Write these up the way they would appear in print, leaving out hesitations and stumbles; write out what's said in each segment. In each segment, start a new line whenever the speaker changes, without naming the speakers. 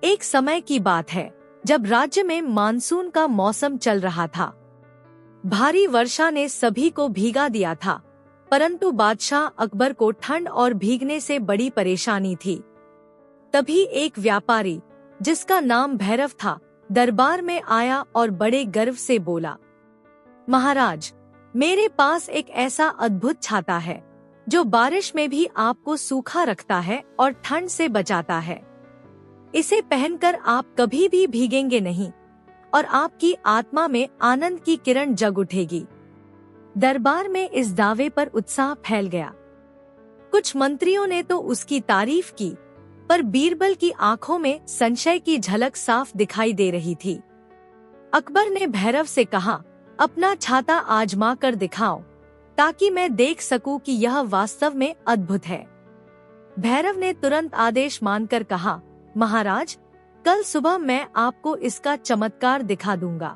एक समय की बात है जब राज्य में मानसून का मौसम चल रहा था। भारी वर्षा ने सभी को भीगा दिया था, परंतु बादशाह अकबर को ठंड और भीगने से बड़ी परेशानी थी। तभी एक व्यापारी जिसका नाम भैरव था दरबार में आया और बड़े गर्व से बोला, महाराज, मेरे पास एक ऐसा अद्भुत छाता है जो बारिश में भी आपको सूखा रखता है और ठंड से बचाता है। इसे पहनकर आप कभी भी भीगेंगे नहीं और आपकी आत्मा में आनंद की किरण जग उठेगी। दरबार में इस दावे पर उत्साह फैल गया। कुछ मंत्रियों ने तो उसकी तारीफ की, पर बीरबल की आंखों में संशय की झलक साफ दिखाई दे रही थी। अकबर ने भैरव से कहा, अपना छाता आजमा कर दिखाओ ताकि मैं देख सकूं कि यह वास्तव में अद्भुत है। भैरव ने तुरंत आदेश मानकर कहा, महाराज, कल सुबह मैं आपको इसका चमत्कार दिखा दूंगा।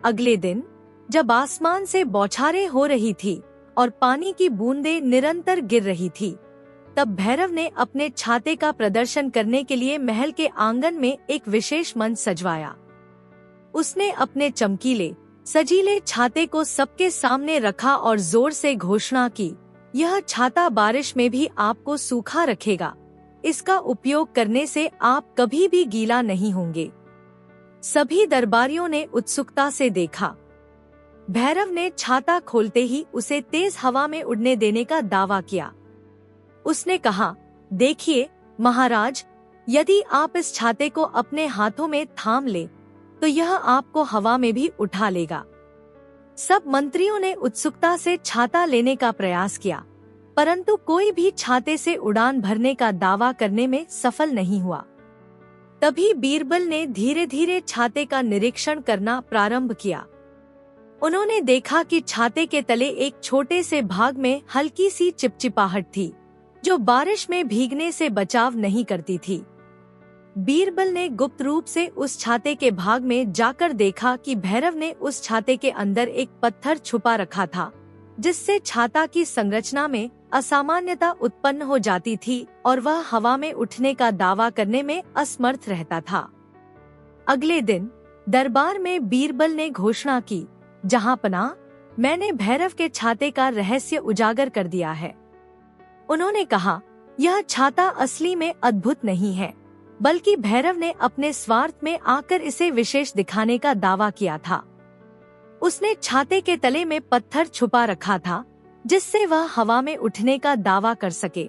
अगले दिन जब आसमान से बौछारें हो रही थी और पानी की बूंदें निरंतर गिर रही थी, तब भैरव ने अपने छाते का प्रदर्शन करने के लिए महल के आंगन में एक विशेष मंच सजवाया। उसने अपने चमकीले सजीले छाते को सबके सामने रखा और जोर से घोषणा की, यह छाता बारिश में भी आपको सूखा रखेगा। इसका उपयोग करने से आप कभी भी गीला नहीं होंगे। सभी दरबारियों ने उत्सुकता से देखा। भैरव ने छाता खोलते ही उसे तेज हवा में उड़ने देने का दावा किया। उसने कहा, देखिए महाराज, यदि आप इस छाते को अपने हाथों में थाम ले तो यह आपको हवा में भी उठा लेगा। सब मंत्रियों ने उत्सुकता से छाता लेने का प्रयास किया, परंतु कोई भी छाते से उड़ान भरने का दावा करने में सफल नहीं हुआ। तभी बीरबल ने धीरे धीरे छाते का निरीक्षण करना प्रारंभ किया। उन्होंने देखा कि छाते के तले एक छोटे से भाग में हल्की सी चिपचिपाहट थी, जो बारिश में भीगने से बचाव नहीं करती थी। बीरबल ने गुप्त रूप से उस छाते के भाग में जाकर देखा कि भैरव ने उस छाते के अंदर एक पत्थर छुपा रखा था, जिससे छाता की संरचना में असामान्यता उत्पन्न हो जाती थी और वह हवा में उठने का दावा करने में असमर्थ रहता था। अगले दिन दरबार में बीरबल ने घोषणा की, जहांपनाह, मैंने भैरव के छाते का रहस्य उजागर कर दिया है। उन्होंने कहा, यह छाता असली में अद्भुत नहीं है, बल्कि भैरव ने अपने स्वार्थ में आकर इसे विशेष दिखाने का दावा किया था। उसने छाते के तले में पत्थर छुपा रखा था, जिससे वह हवा में उठने का दावा कर सके।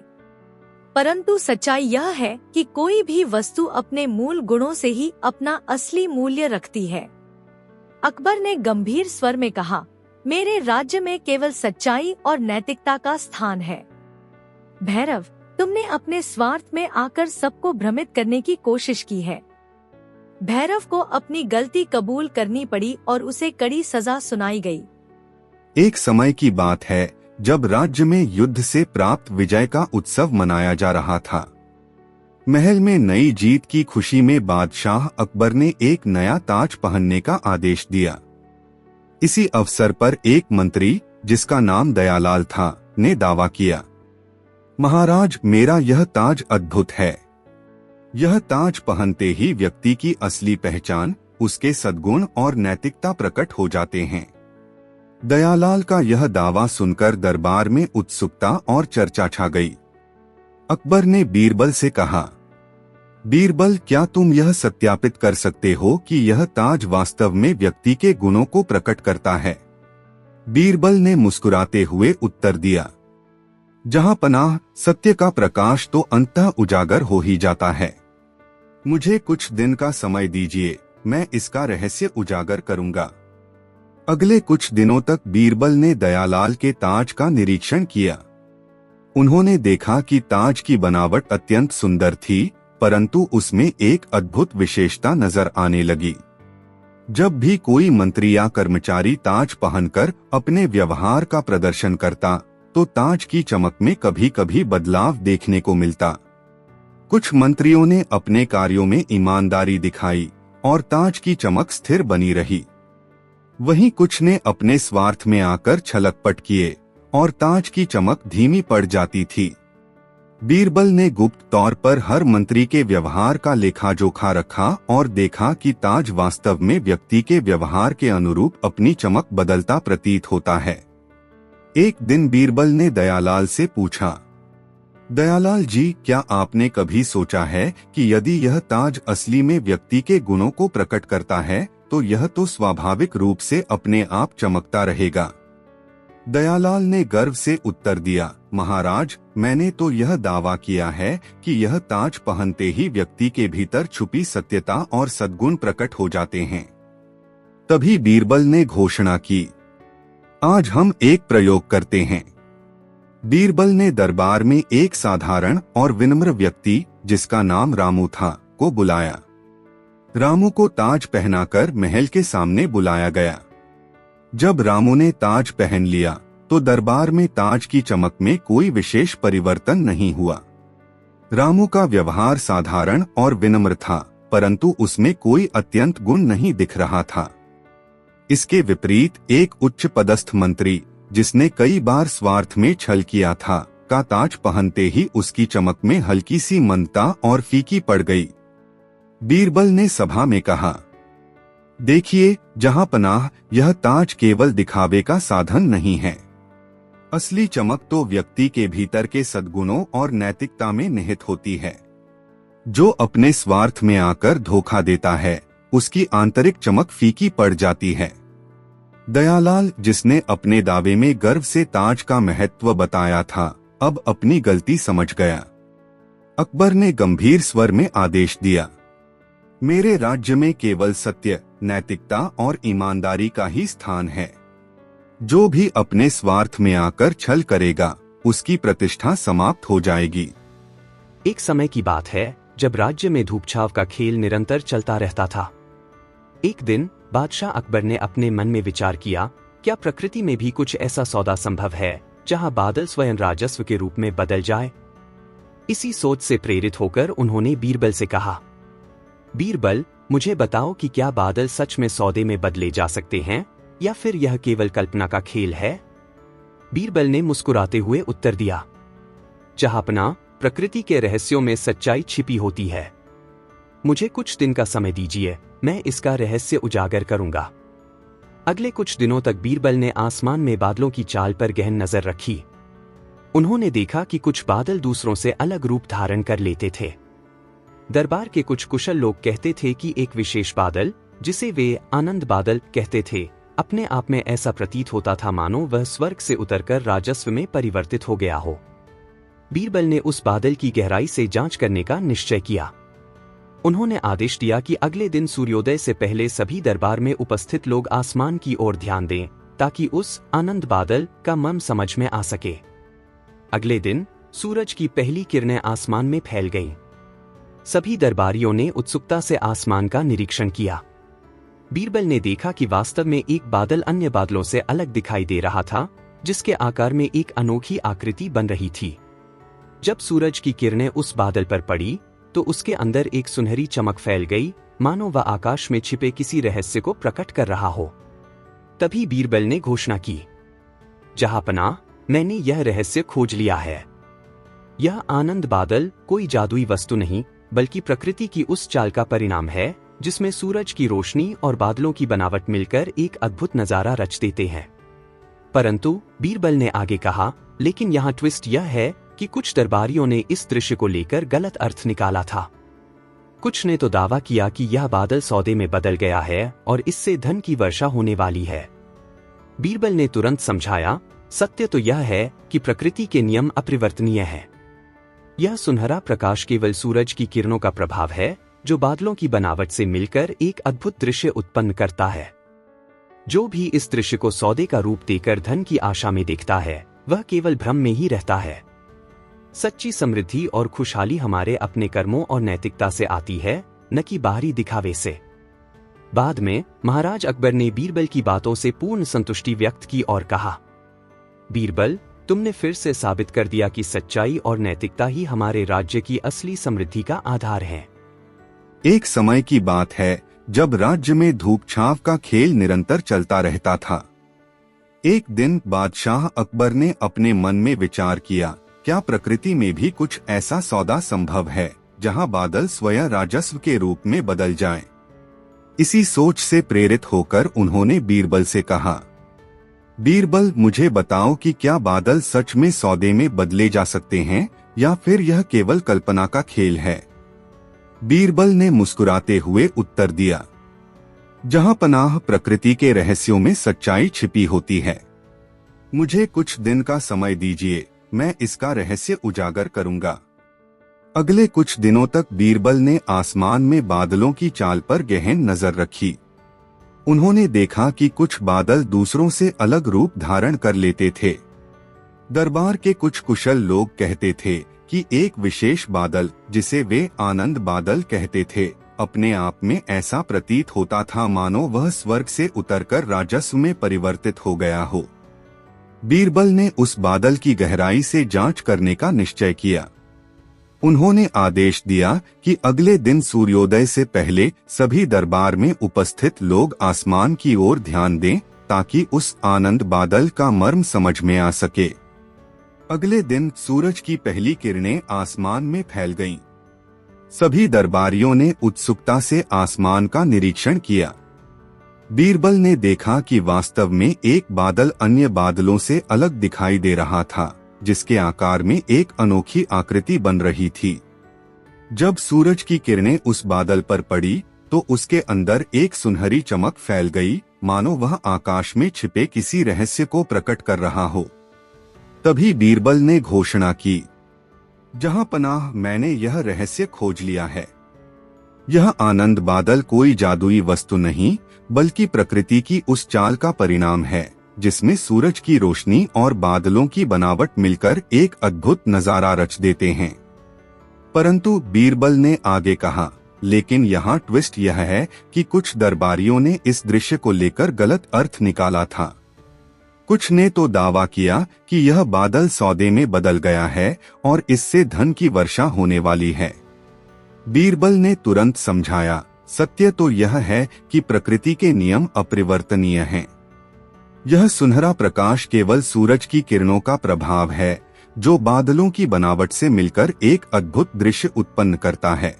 परंतु सच्चाई यह है कि कोई भी वस्तु अपने मूल गुणों से ही अपना असली मूल्य रखती है। अकबर ने गंभीर स्वर में कहा, मेरे राज्य में केवल सच्चाई और नैतिकता का स्थान है। भैरव, तुमने अपने स्वार्थ में आकर सबको भ्रमित करने की कोशिश की है। भैरव को अपनी गलती कबूल करनी पड़ी और उसे कड़ी सजा सुनाई गई।
एक समय की बात है जब राज्य में युद्ध से प्राप्त विजय का उत्सव मनाया जा रहा था। महल में नई जीत की खुशी में बादशाह अकबर ने एक नया ताज पहनने का आदेश दिया। इसी अवसर पर एक मंत्री, जिसका नाम दयालाल था, ने दावा किया, महाराज, मेरा यह ताज अद्भुत है। यह ताज पहनते ही व्यक्ति की असली पहचान, उसके सद्गुण और नैतिकता प्रकट हो जाते हैं। दयालाल का यह दावा सुनकर दरबार में उत्सुकता और चर्चा छा गई। अकबर ने बीरबल से कहा, बीरबल, क्या तुम यह सत्यापित कर सकते हो कि यह ताज वास्तव में व्यक्ति के गुणों को प्रकट करता है? बीरबल ने मुस्कुराते हुए उत्तर दिया, जहांपनाह, सत्य का प्रकाश तो अंततः उजागर हो ही जाता है। मुझे कुछ दिन का समय दीजिए, मैं इसका रहस्य उजागर करूंगा। अगले कुछ दिनों तक बीरबल ने दयालाल के ताज का निरीक्षण किया। उन्होंने देखा कि ताज की बनावट अत्यंत सुंदर थी, परंतु उसमें एक अद्भुत विशेषता नजर आने लगी। जब भी कोई मंत्री या कर्मचारी ताज पहनकर अपने व्यवहार का प्रदर्शन करता, तो ताज की चमक में कभी कभी बदलाव देखने को मिलता। कुछ मंत्रियों ने अपने कार्यों में ईमानदारी दिखाई और ताज की चमक स्थिर बनी रही। वहीं कुछ ने अपने स्वार्थ में आकर छलकपट किए और ताज की चमक धीमी पड़ जाती थी। बीरबल ने गुप्त तौर पर हर मंत्री के व्यवहार का लेखा जोखा रखा और देखा कि ताज वास्तव में व्यक्ति के व्यवहार के अनुरूप अपनी चमक बदलता प्रतीत होता है। एक दिन बीरबल ने दयालाल से पूछा, दयालाल जी, क्या आपने कभी सोचा है कि यदि यह ताज असली में व्यक्ति के गुणों को प्रकट करता है तो यह तो स्वाभाविक रूप से अपने आप चमकता रहेगा। दयालाल ने गर्व से उत्तर दिया, महाराज, मैंने तो यह दावा किया है कि यह ताज पहनते ही व्यक्ति के भीतर छुपी सत्यता और सद्गुण प्रकट हो जाते हैं। तभी बीरबल ने घोषणा की, आज हम एक प्रयोग करते हैं। बीरबल ने दरबार में एक साधारण और विनम्र व्यक्ति, जिसका नाम रामू था, को बुलाया। रामू को ताज पहनाकर महल के सामने बुलाया गया। जब रामू ने ताज पहन लिया तो दरबार में ताज की चमक में कोई विशेष परिवर्तन नहीं हुआ। रामू का व्यवहार साधारण और विनम्र था, परंतु उसमें कोई अत्यंत गुण नहीं दिख रहा था। इसके विपरीत एक उच्च पदस्थ मंत्री, जिसने कई बार स्वार्थ में छल किया था, का ताज पहनते ही उसकी चमक में हल्की सी मंदता और फीकी पड़ गई। बीरबल ने सभा में कहा, देखिए जहांपनाह, यह ताज केवल दिखावे का साधन नहीं है। असली चमक तो व्यक्ति के भीतर के सद्गुणों और नैतिकता में निहित होती है। जो अपने स्वार्थ में आकर धोखा देता है, उसकी आंतरिक चमक फीकी पड़ जाती है। दयालाल, जिसने अपने दावे में गर्व से ताज का महत्व बताया था, अब अपनी गलती समझ गया। अकबर ने गंभीर स्वर में आदेश दिया, मेरे राज्य में केवल सत्य, नैतिकता और ईमानदारी का ही स्थान है। जो भी अपने स्वार्थ में आकर छल करेगा, उसकी प्रतिष्ठा समाप्त हो जाएगी।
एक समय की बात है जब राज्य में धूपछाव का खेल निरंतर चलता रहता था। एक दिन बादशाह अकबर ने अपने मन में विचार किया, क्या प्रकृति में भी कुछ ऐसा सौदा संभव है जहां बादल स्वयं राजस्व के रूप में बदल जाए। इसी सोच से प्रेरित होकर उन्होंने बीरबल से कहा, बीरबल, मुझे बताओ कि क्या बादल सच में सौदे में बदले जा सकते हैं या फिर यह केवल कल्पना का खेल है। बीरबल ने मुस्कुराते हुए उत्तर दिया, जहांपना, प्रकृति के रहस्यों में सच्चाई छिपी होती है। मुझे कुछ दिन का समय दीजिए, मैं इसका रहस्य उजागर करूंगा। अगले कुछ दिनों तक बीरबल ने आसमान में बादलों की चाल पर गहन नजर रखी। उन्होंने देखा कि कुछ बादल दूसरों से अलग रूप धारण कर लेते थे। दरबार के कुछ कुशल लोग कहते थे कि एक विशेष बादल, जिसे वे आनंद बादल कहते थे, अपने आप में ऐसा प्रतीत होता था मानो वह स्वर्ग से उतरकर राजस्व में परिवर्तित हो गया हो। बीरबल ने उस बादल की गहराई से जांच करने का निश्चय किया। उन्होंने आदेश दिया कि अगले दिन सूर्योदय से पहले सभी दरबार में उपस्थित लोग आसमान की ओर ध्यान दें, ताकि उस आनंद बादल का मर्म समझ में आ सके। अगले दिन सूरज की पहली किरणें आसमान में फैल गईं। सभी दरबारियों ने उत्सुकता से आसमान का निरीक्षण किया। बीरबल ने देखा कि वास्तव में एक बादल अन्य बादलों से अलग दिखाई दे रहा था, जिसके आकार में एक अनोखी आकृति बन रही थी। जब सूरज की किरणें उस बादल पर पड़ी तो उसके अंदर एक सुनहरी चमक फैल गई, मानो वह आकाश में छिपे किसी रहस्य को प्रकट कर रहा हो। तभी बीरबल ने घोषणा की, जहांपनाह, मैंने यह रहस्य खोज लिया है। यह आनंद बादल कोई जादुई वस्तु नहीं, बल्कि प्रकृति की उस चाल का परिणाम है जिसमें सूरज की रोशनी और बादलों की बनावट मिलकर एक अद्भुत नजारा रच देते हैं। परंतु बीरबल ने आगे कहा, लेकिन यहाँ ट्विस्ट यह है कि कुछ दरबारियों ने इस दृश्य को लेकर गलत अर्थ निकाला था। कुछ ने तो दावा किया कि यह बादल सौदे में बदल गया है और इससे धन की वर्षा होने वाली है। बीरबल ने तुरंत समझाया, सत्य तो यह है कि प्रकृति के नियम अपरिवर्तनीय हैं। यह सुनहरा प्रकाश केवल सूरज की किरणों का प्रभाव है, जो बादलों की बनावट से मिलकर एक अद्भुत दृश्य उत्पन्न करता है। जो भी इस दृश्य को सौदे का रूप देकर धन की आशा में देखता है, वह केवल भ्रम में ही रहता है। सच्ची समृद्धि और खुशहाली हमारे अपने कर्मों और नैतिकता से आती है, न कि बाहरी दिखावे से। बाद में महाराज अकबर ने बीरबल की बातों से पूर्ण संतुष्टि व्यक्त की और कहा, बीरबल, तुमने फिर से साबित कर दिया कि सच्चाई और नैतिकता ही हमारे राज्य की असली समृद्धि का आधार है।
एक समय की बात है जब राज्य में धूप छांव का खेल निरंतर चलता रहता था। एक दिन बादशाह अकबर ने अपने मन में विचार किया क्या प्रकृति में भी कुछ ऐसा सौदा संभव है जहां बादल स्वयं राजस्व के रूप में बदल जाएं? इसी सोच से प्रेरित होकर उन्होंने बीरबल से कहा, बीरबल, मुझे बताओ कि क्या बादल सच में सौदे में बदले जा सकते हैं या फिर यह केवल कल्पना का खेल है? बीरबल ने मुस्कुराते हुए उत्तर दिया, जहां पनाह प्रकृति के रहस्यों में सच्चाई छिपी होती है। मुझे कुछ दिन का समय दीजिए, मैं इसका रहस्य उजागर करूंगा। अगले कुछ दिनों तक बीरबल ने आसमान में बादलों की चाल पर गहन नजर रखी। उन्होंने देखा कि कुछ बादल दूसरों से अलग रूप धारण कर लेते थे। दरबार के कुछ कुशल लोग कहते थे कि एक विशेष बादल, जिसे वे आनंद बादल कहते थे, अपने आप में ऐसा प्रतीत होता था मानो वह स्वर्ग से उतरकर राजस्व में परिवर्तित हो गया हो। बीरबल ने उस बादल की गहराई से जांच करने का निश्चय किया। उन्होंने आदेश दिया कि अगले दिन सूर्योदय से पहले सभी दरबार में उपस्थित लोग आसमान की ओर ध्यान दें ताकि उस आनंद बादल का मर्म समझ में आ सके। अगले दिन सूरज की पहली किरणें आसमान में फैल गईं। सभी दरबारियों ने उत्सुकता से आसमान का निरीक्षण किया। बीरबल ने देखा कि वास्तव में एक बादल अन्य बादलों से अलग दिखाई दे रहा था, जिसके आकार में एक अनोखी आकृति बन रही थी। जब सूरज की किरणें उस बादल पर पड़ी तो उसके अंदर एक सुनहरी चमक फैल गई, मानो वह आकाश में छिपे किसी रहस्य को प्रकट कर रहा हो। तभी बीरबल ने घोषणा की, जहां पनाह, मैंने यह रहस्य खोज लिया है। यह आनंद बादल कोई जादुई वस्तु नहीं, बल्कि प्रकृति की उस चाल का परिणाम है जिसमें सूरज की रोशनी और बादलों की बनावट मिलकर एक अद्भुत नजारा रच देते हैं। परंतु बीरबल ने आगे कहा, लेकिन यहाँ ट्विस्ट यह है कि कुछ दरबारियों ने इस दृश्य को लेकर गलत अर्थ निकाला था। कुछ ने तो दावा किया कि यह बादल सौदे में बदल गया है और इससे धन की वर्षा होने वाली है। बीरबल ने तुरंत समझाया, सत्य तो यह है कि प्रकृति के नियम अपरिवर्तनीय हैं। यह सुनहरा प्रकाश केवल सूरज की किरणों का प्रभाव है, जो बादलों की बनावट से मिलकर एक अद्भुत दृश्य उत्पन्न करता है।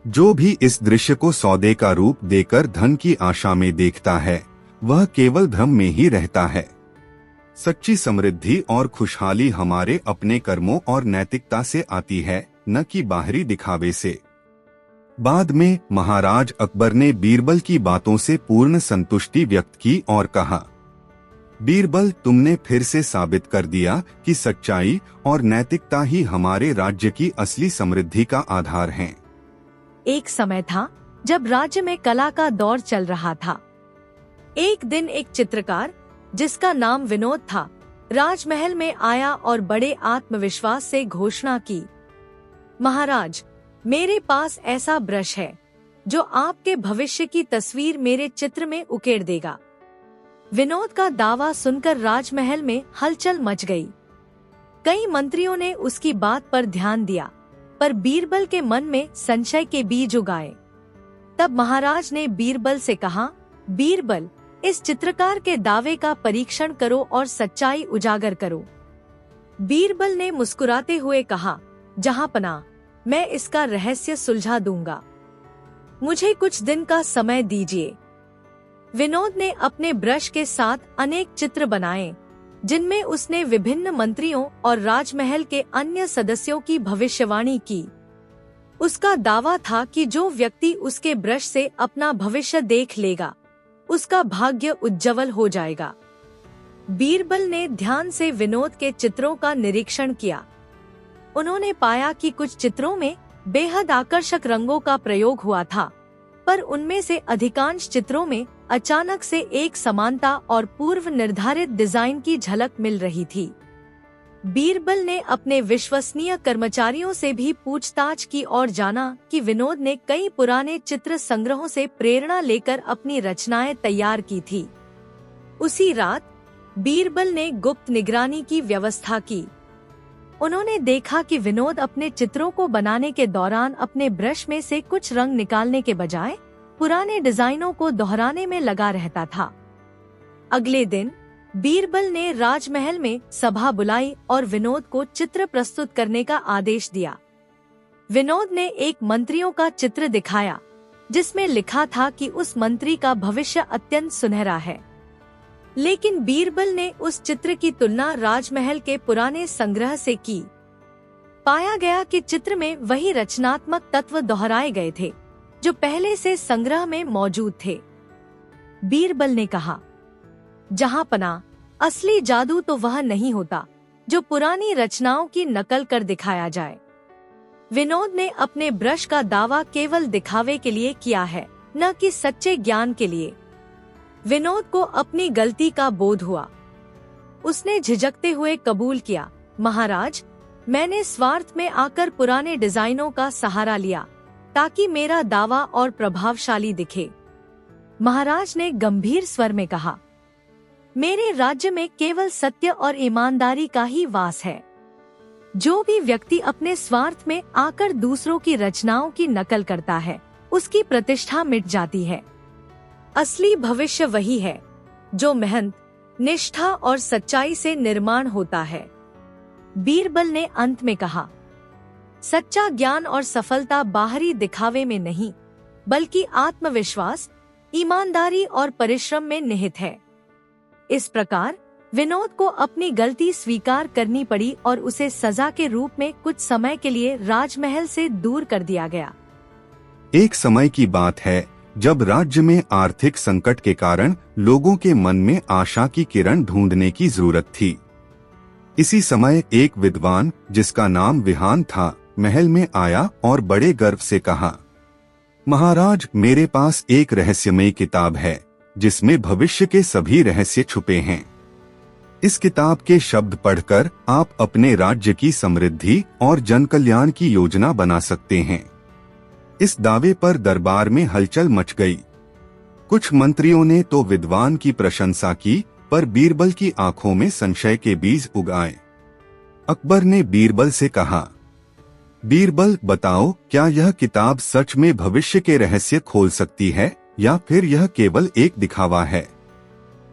जो भी इस दृश्य को सौदे का रूप देकर धन की आशा में देखता है, वह केवल भ्रम में ही रहता है। सच्ची समृद्धि और खुशहाली हमारे अपने कर्मों और नैतिकता से आती है, न कि बाहरी दिखावे से। बाद में महाराज अकबर ने बीरबल की बातों से पूर्ण संतुष्टि व्यक्त की और कहा, बीरबल, तुमने फिर से साबित कर दिया कि सच्चाई और नैतिकता ही हमारे राज्य की असली समृद्धि का आधार हैं।
एक समय था जब राज्य में कला का दौर चल रहा था। एक दिन एक चित्रकार, जिसका नाम विनोद था, राजमहल में आया और बड़े आत्मविश्वास से घोषणा की, महाराज, मेरे पास ऐसा ब्रश है जो आपके भविष्य की तस्वीर मेरे चित्र में उकेर देगा। विनोद का दावा सुनकर राजमहल में हलचल मच गई। कई मंत्रियों ने उसकी बात पर ध्यान दिया, पर बीरबल के मन में संशय के बीज उगाए। तब महाराज ने बीरबल से कहा, बीरबल, इस चित्रकार के दावे का परीक्षण करो और सच्चाई उजागर करो। बीरबल ने मुस्कुराते हुए कहा, जहांपनाह, मैं इसका रहस्य सुलझा दूंगा। मुझे कुछ दिन का समय दीजिए। विनोद ने अपने ब्रश के साथ अनेक चित्र बनाए, जिनमें उसने विभिन्न मंत्रियों और राजमहल के अन्य सदस्यों की भविष्यवाणी की। उसका दावा था कि जो व्यक्ति उसके ब्रश से अपना भविष्य देख लेगा, उसका भाग्य उज्जवल हो जाएगा। बीरबल ने ध्यान से विनोद के चित्रों का निरीक्षण किया। उन्होंने पाया कि कुछ चित्रों में बेहद आकर्षक रंगों का प्रयोग हुआ था, पर उनमें से अधिकांश चित्रों में अचानक से एक समानता और पूर्व निर्धारित डिजाइन की झलक मिल रही थी। बीरबल ने अपने विश्वसनीय कर्मचारियों से भी पूछताछ की और जाना कि विनोद ने कई पुराने चित्र संग्रहों से प्रेरणा लेकर अपनी रचनाएं तैयार की थी। उसी रात बीरबल ने गुप्त निगरानी की व्यवस्था की। उन्होंने देखा कि विनोद अपने चित्रों को बनाने के दौरान अपने ब्रश में से कुछ रंग निकालने के बजाय पुराने डिजाइनों को दोहराने में लगा रहता था। अगले दिन बीरबल ने राजमहल में सभा बुलाई और विनोद को चित्र प्रस्तुत करने का आदेश दिया। विनोद ने एक मंत्रियों का चित्र दिखाया जिसमें लिखा था कि उस मंत्री का भविष्य अत्यंत सुनहरा है। लेकिन बीरबल ने उस चित्र की तुलना राजमहल के पुराने संग्रह से की। पाया गया कि चित्र में वही रचनात्मक तत्व दोहराए गए थे जो पहले से संग्रह में मौजूद थे। बीरबल ने कहा, जहां पना असली जादू तो वह नहीं होता जो पुरानी रचनाओं की नकल कर दिखाया जाए। विनोद ने अपने ब्रश का दावा केवल दिखावे के लिए किया है, न कि सच्चे ज्ञान के लिए। विनोद को अपनी गलती का बोध हुआ। उसने झिझकते हुए कबूल किया, महाराज, मैंने स्वार्थ में आकर पुराने डिजाइनों का सहारा लिया ताकि मेरा दावा और प्रभावशाली दिखे। महाराज ने गंभीर स्वर में कहा, मेरे राज्य में केवल सत्य और ईमानदारी का ही वास है। जो भी व्यक्ति अपने स्वार्थ में आकर दूसरों की रचनाओं की नकल करता है, उसकी प्रतिष्ठा मिट जाती है। असली भविष्य वही है जो मेहनत, निष्ठा और सच्चाई से निर्माण होता है। बीरबल ने अंत में कहा, सच्चा ज्ञान और सफलता बाहरी दिखावे में नहीं, बल्कि आत्मविश्वास, ईमानदारी और परिश्रम में निहित है। इस प्रकार विनोद को अपनी गलती स्वीकार करनी पड़ी और उसे सजा के रूप में कुछ समय के लिए राजमहल से दूर कर दिया गया।
एक समय की बात है जब राज्य में आर्थिक संकट के कारण लोगों के मन में आशा की किरण ढूंढने की जरूरत थी। इसी समय एक विद्वान जिसका नाम विहान था, महल में आया और बड़े गर्व से कहा, महाराज, मेरे पास एक रहस्यमयी किताब है जिसमें भविष्य के सभी रहस्य छुपे हैं। इस किताब के शब्द पढ़कर आप अपने राज्य की समृद्धि और जन कल्याण की योजना बना सकते हैं। इस दावे पर दरबार में हलचल मच गई। कुछ मंत्रियों ने तो विद्वान की प्रशंसा की, पर बीरबल की आंखों में संशय के बीज उगाए। अकबर ने बीरबल से कहा, बीरबल, बताओ, क्या यह किताब सच में भविष्य के रहस्य खोल सकती है या फिर यह केवल एक दिखावा है?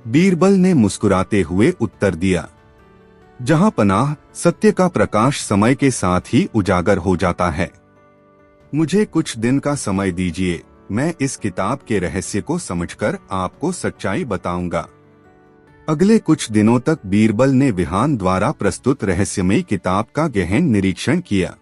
बीरबल ने मुस्कुराते हुए उत्तर दिया, जहां पनाह, सत्य का प्रकाश समय के साथ ही उजागर हो जाता है। मुझे कुछ दिन का समय दीजिए, मैं इस किताब के रहस्य को समझकर आपको सच्चाई बताऊंगा। अगले कुछ दिनों तक बीरबल ने विहान द्वारा प्रस्तुत रहस्यमयी किताब का गहन निरीक्षण किया।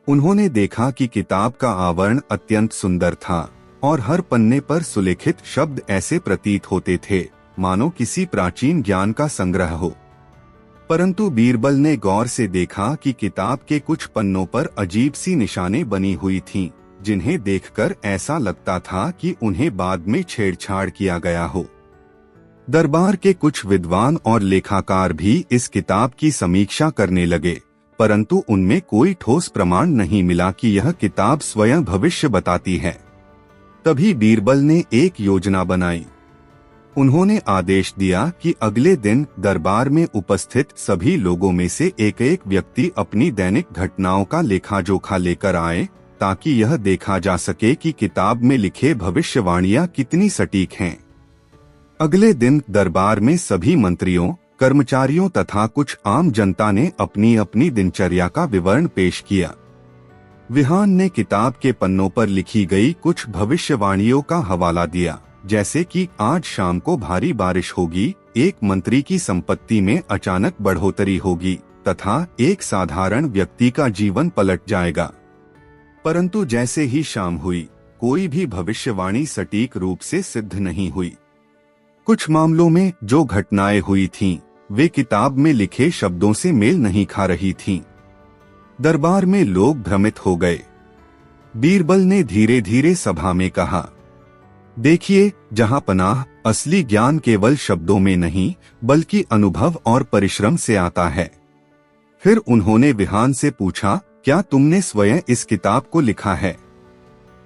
उन्होंने देखा कि किताब का आवरण अत्यंत सुंदर था और हर पन्ने पर सुलेखित शब्द ऐसे प्रतीत होते थे मानो किसी प्राचीन ज्ञान का संग्रह हो। परंतु बीरबल ने गौर से देखा कि किताब के कुछ पन्नों पर अजीब सी निशानें बनी हुई थीं, जिन्हें देखकर ऐसा लगता था कि उन्हें बाद में छेड़छाड़ किया गया हो। दरबार के कुछ विद्वान और लेखाकार भी इस किताब की समीक्षा करने लगे, परंतु उनमें कोई ठोस प्रमाण नहीं मिला कि यह किताब स्वयं भविष्य बताती है। तभी बीरबल ने एक योजना बनाई। उन्होंने आदेश दिया कि अगले दिन दरबार में उपस्थित सभी लोगों में से एक एक व्यक्ति अपनी दैनिक घटनाओं का लेखा जोखा लेकर आए, ताकि यह देखा जा सके कि किताब में लिखे भविष्यवाणियां कितनी सटीक हैं। अगले दिन दरबार में सभी मंत्रियों, कर्मचारियों तथा कुछ आम जनता ने अपनी अपनी दिनचर्या का विवरण पेश किया। विहान ने किताब के पन्नों पर लिखी गई कुछ भविष्यवाणियों का हवाला दिया, जैसे कि आज शाम को भारी बारिश होगी, एक मंत्री की संपत्ति में अचानक बढ़ोतरी होगी तथा एक साधारण व्यक्ति का जीवन पलट जाएगा। परंतु जैसे ही शाम हुई, कोई भी भविष्यवाणी सटीक रूप से सिद्ध नहीं हुई। कुछ मामलों में जो घटनाएं हुई थीं, वे किताब में लिखे शब्दों से मेल नहीं खा रही थीं। दरबार में लोग भ्रमित हो गए। बीरबल ने धीरे धीरे सभा में कहा, देखिए, जहां पनाह, असली ज्ञान केवल शब्दों में नहीं बल्कि अनुभव और परिश्रम से आता है। फिर उन्होंने विहान से पूछा, क्या तुमने स्वयं इस किताब को लिखा है?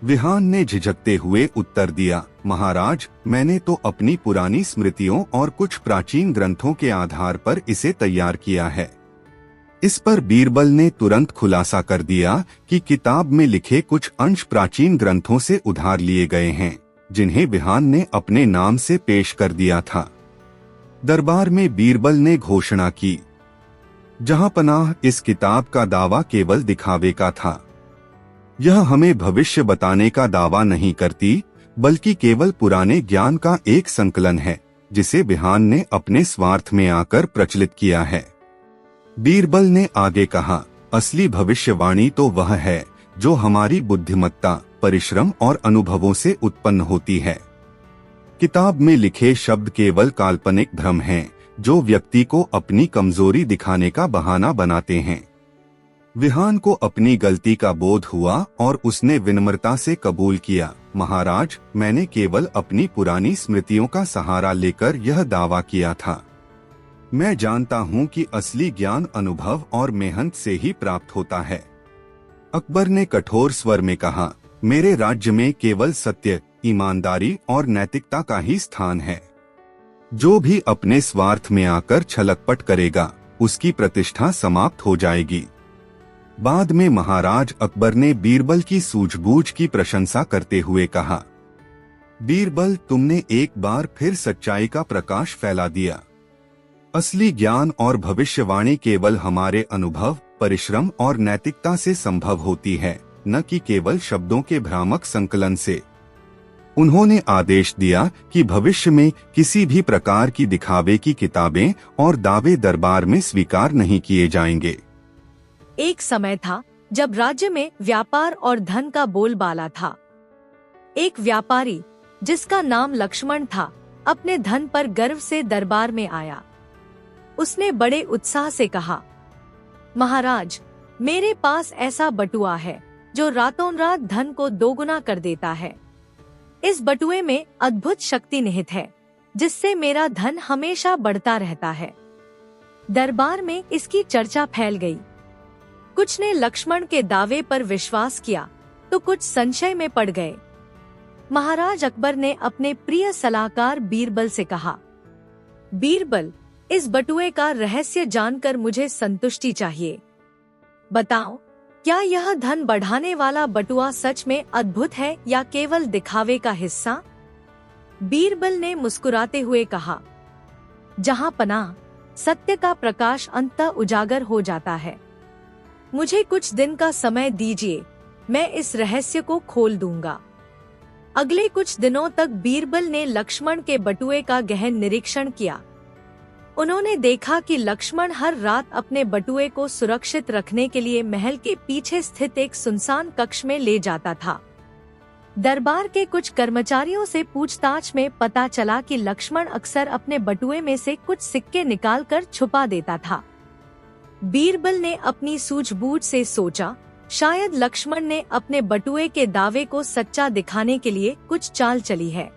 विहान ने झिझकते हुए उत्तर दिया, महाराज, मैंने तो अपनी पुरानी स्मृतियों और कुछ प्राचीन ग्रंथों के आधार पर इसे तैयार किया है। इस पर बीरबल ने तुरंत खुलासा कर दिया कि किताब में लिखे कुछ अंश प्राचीन ग्रंथों से उधार लिए गए हैं, जिन्हें विहान ने अपने नाम से पेश कर दिया था। दरबार में बीरबल ने घोषणा की, जहां पनाह, इस किताब का दावा केवल दिखावे का था। यह हमें भविष्य बताने का दावा नहीं करती, बल्कि केवल पुराने ज्ञान का एक संकलन है, जिसे बिहान ने अपने स्वार्थ में आकर प्रचलित किया है। बीरबल ने आगे कहा, असली भविष्यवाणी तो वह है जो हमारी बुद्धिमत्ता, परिश्रम और अनुभवों से उत्पन्न होती है। किताब में लिखे शब्द केवल काल्पनिक भ्रम हैं, जो व्यक्ति को अपनी कमजोरी दिखाने का बहाना बनाते हैं। विहान को अपनी गलती का बोध हुआ और उसने विनम्रता से कबूल किया, महाराज, मैंने केवल अपनी पुरानी स्मृतियों का सहारा लेकर यह दावा किया था। मैं जानता हूँ कि असली ज्ञान अनुभव और मेहनत से ही प्राप्त होता है। अकबर ने कठोर स्वर में कहा, मेरे राज्य में केवल सत्य, ईमानदारी और नैतिकता का ही स्थान है। जो भी अपने स्वार्थ में आकर छलकपट करेगा, उसकी प्रतिष्ठा समाप्त हो जाएगी। बाद में महाराज अकबर ने बीरबल की सूझबूझ की प्रशंसा करते हुए कहा, बीरबल, तुमने एक बार फिर सच्चाई का प्रकाश फैला दिया। असली ज्ञान और भविष्यवाणी केवल हमारे अनुभव, परिश्रम और नैतिकता से संभव होती है, न कि केवल शब्दों के भ्रामक संकलन से। उन्होंने आदेश दिया कि भविष्य में किसी भी प्रकार की दिखावे की किताबें और दावे दरबार में स्वीकार नहीं किए जाएंगे।
एक समय था जब राज्य में व्यापार और धन का बोलबाला था। एक व्यापारी, जिसका नाम लक्ष्मण था, अपने धन पर गर्व से दरबार में आया। उसने बड़े उत्साह से कहा, महाराज, मेरे पास ऐसा बटुआ है जो रातों रात धन को दोगुना कर देता है। इस बटुए में अद्भुत शक्ति निहित है, जिससे मेरा धन हमेशा बढ़ता रहता है। दरबार में इसकी चर्चा फैल गई। कुछ ने लक्ष्मण के दावे पर विश्वास किया, तो कुछ संशय में पड़ गए। महाराज अकबर ने अपने प्रिय सलाहकार बीरबल से कहा, बीरबल, इस बटुए का रहस्य जानकर मुझे संतुष्टि चाहिए। बताओ, क्या यह धन बढ़ाने वाला बटुआ सच में अद्भुत है या केवल दिखावे का हिस्सा? बीरबल ने मुस्कुराते हुए कहा, जहां पनाह, सत्य का प्रकाश अंततः उजागर हो जाता है। मुझे कुछ दिन का समय दीजिए, मैं इस रहस्य को खोल दूंगा। अगले कुछ दिनों तक बीरबल ने लक्ष्मण के बटुए का गहन निरीक्षण किया। उन्होंने देखा कि लक्ष्मण हर रात अपने बटुए को सुरक्षित रखने के लिए महल के पीछे स्थित एक सुनसान कक्ष में ले जाता था। दरबार के कुछ कर्मचारियों से पूछताछ में पता चला कि लक्ष्मण अक्सर अपने बटुए में से कुछ सिक्के निकालकर छुपा देता था। बीरबल ने अपनी सूझबूझ से सोचा, शायद लक्ष्मण ने अपने बटुए के दावे को सच्चा दिखाने के लिए कुछ चाल चली है।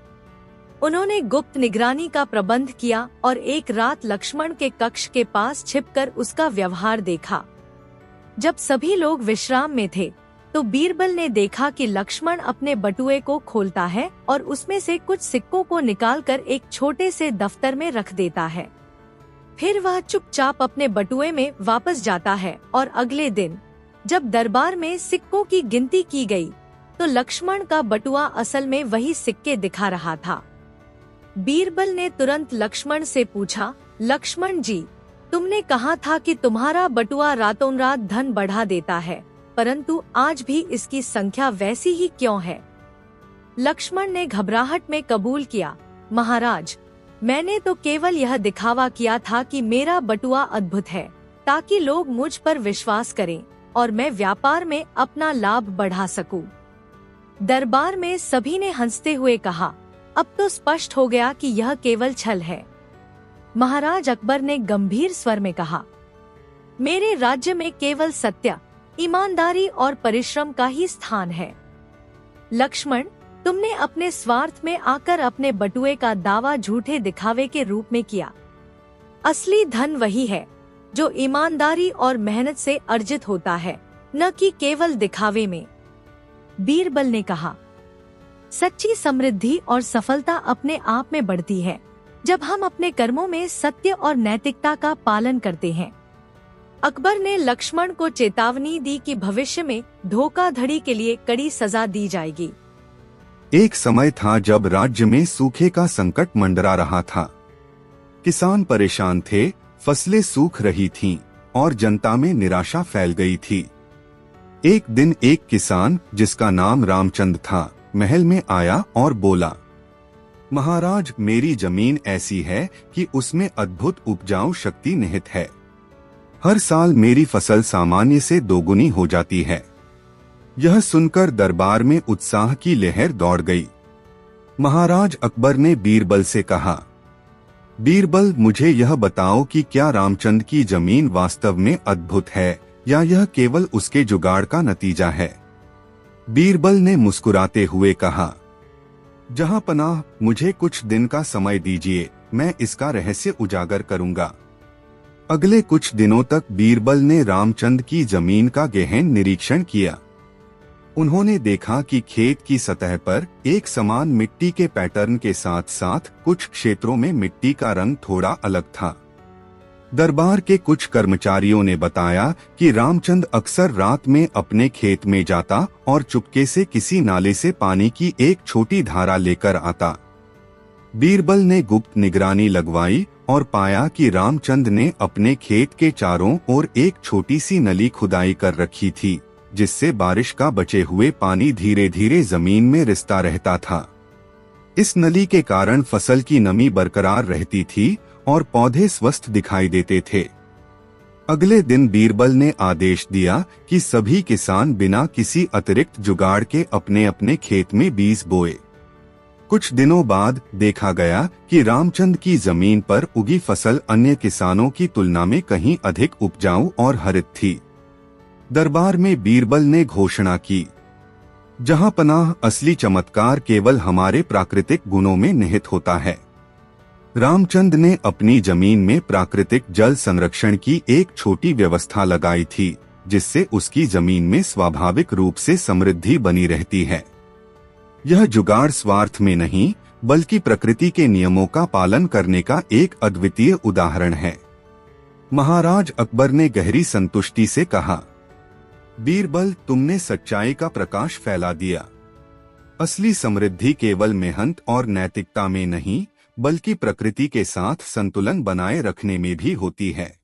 उन्होंने गुप्त निगरानी का प्रबंध किया और एक रात लक्ष्मण के कक्ष के पास छिपकर उसका व्यवहार देखा। जब सभी लोग विश्राम में थे, तो बीरबल ने देखा कि लक्ष्मण अपने बटुए को खोलता है और उसमें से कुछ सिक्कों को निकालकर एक छोटे से दफ्तर में रख देता है। फिर वह चुपचाप अपने बटुए में वापस जाता है और अगले दिन जब दरबार में सिक्कों की गिनती की गई, तो लक्ष्मण का बटुआ असल में वही सिक्के दिखा रहा था। बीरबल ने तुरंत लक्ष्मण से पूछा, लक्ष्मण जी, तुमने कहा था कि तुम्हारा बटुआ रातों रात धन बढ़ा देता है, परंतु आज भी इसकी संख्या वैसी ही क्यों है? लक्ष्मण ने घबराहट में कबूल किया, महाराज, मैंने तो केवल यह दिखावा किया था कि मेरा बटुआ अद्भुत है, ताकि लोग मुझ पर विश्वास करें और मैं व्यापार में अपना लाभ बढ़ा सकूं। दरबार में सभी ने हंसते हुए कहा, अब तो स्पष्ट हो गया कि यह केवल छल है। महाराज अकबर ने गंभीर स्वर में कहा, मेरे राज्य में केवल सत्य, ईमानदारी और परिश्रम का ही स्थान है। लक्ष्मण, तुमने अपने स्वार्थ में आकर अपने बटुए का दावा झूठे दिखावे के रूप में किया। असली धन वही है जो ईमानदारी और मेहनत से अर्जित होता है, न कि केवल दिखावे में। बीरबल ने कहा, सच्ची समृद्धि और सफलता अपने आप में बढ़ती है जब हम अपने कर्मों में सत्य और नैतिकता का पालन करते हैं। अकबर ने लक्ष्मण को चेतावनी दी कि भविष्य में धोखाधड़ी के लिए कड़ी सजा दी जाएगी।
एक समय था जब राज्य में सूखे का संकट मंडरा रहा था। किसान परेशान थे, फसलें सूख रही थीं और जनता में निराशा फैल गई थी। एक दिन एक किसान जिसका नाम रामचंद था, महल में आया और बोला, महाराज, मेरी जमीन ऐसी है कि उसमें अद्भुत उपजाऊ शक्ति निहित है। हर साल मेरी फसल सामान्य से दोगुनी हो जाती है। यह सुनकर दरबार में उत्साह की लहर दौड़ गई। महाराज अकबर ने बीरबल से कहा, बीरबल, मुझे यह बताओ कि क्या रामचंद की जमीन वास्तव में अद्भुत है या यह केवल उसके जुगाड़ का नतीजा है? बीरबल ने मुस्कुराते हुए कहा, जहांपनाह, मुझे कुछ दिन का समय दीजिए, मैं इसका रहस्य उजागर करूंगा। अगले कुछ दिनों तक बीरबल ने रामचंद की जमीन का गहन निरीक्षण किया। उन्होंने देखा कि खेत की सतह पर एक समान मिट्टी के पैटर्न के साथ साथ कुछ क्षेत्रों में मिट्टी का रंग थोड़ा अलग था। दरबार के कुछ कर्मचारियों ने बताया कि रामचंद अक्सर रात में अपने खेत में जाता और चुपके से किसी नाले से पानी की एक छोटी धारा लेकर आता। बीरबल ने गुप्त निगरानी लगवाई और पाया कि रामचंद ने अपने खेत के चारों ओर एक छोटी सी नली खुदाई कर रखी थी, जिससे बारिश का बचे हुए पानी धीरे धीरे जमीन में रिसता रहता था। इस नली के कारण फसल की नमी बरकरार रहती थी और पौधे स्वस्थ दिखाई देते थे। अगले दिन बीरबल ने आदेश दिया कि सभी किसान बिना किसी अतिरिक्त जुगाड़ के अपने अपने खेत में बीज बोए। कुछ दिनों बाद देखा गया कि रामचंद की जमीन पर उगी फसल अन्य किसानों की तुलना में कहीं अधिक उपजाऊ और हरित थी। दरबार में बीरबल ने घोषणा की, जहांपनाह, असली चमत्कार केवल हमारे प्राकृतिक गुणों में निहित होता है। रामचंद ने अपनी जमीन में प्राकृतिक जल संरक्षण की एक छोटी व्यवस्था लगाई थी, जिससे उसकी जमीन में स्वाभाविक रूप से समृद्धि बनी रहती है। यह जुगाड़ स्वार्थ में नहीं, बल्कि प्रकृति के नियमों का पालन करने का एक अद्वितीय उदाहरण है। महाराज अकबर ने गहरी संतुष्टि से कहा, बीरबल, तुमने सच्चाई का प्रकाश फैला दिया। असली समृद्धि केवल मेहनत और नैतिकता में नहीं, बल्कि प्रकृति के साथ संतुलन बनाए रखने में भी होती है।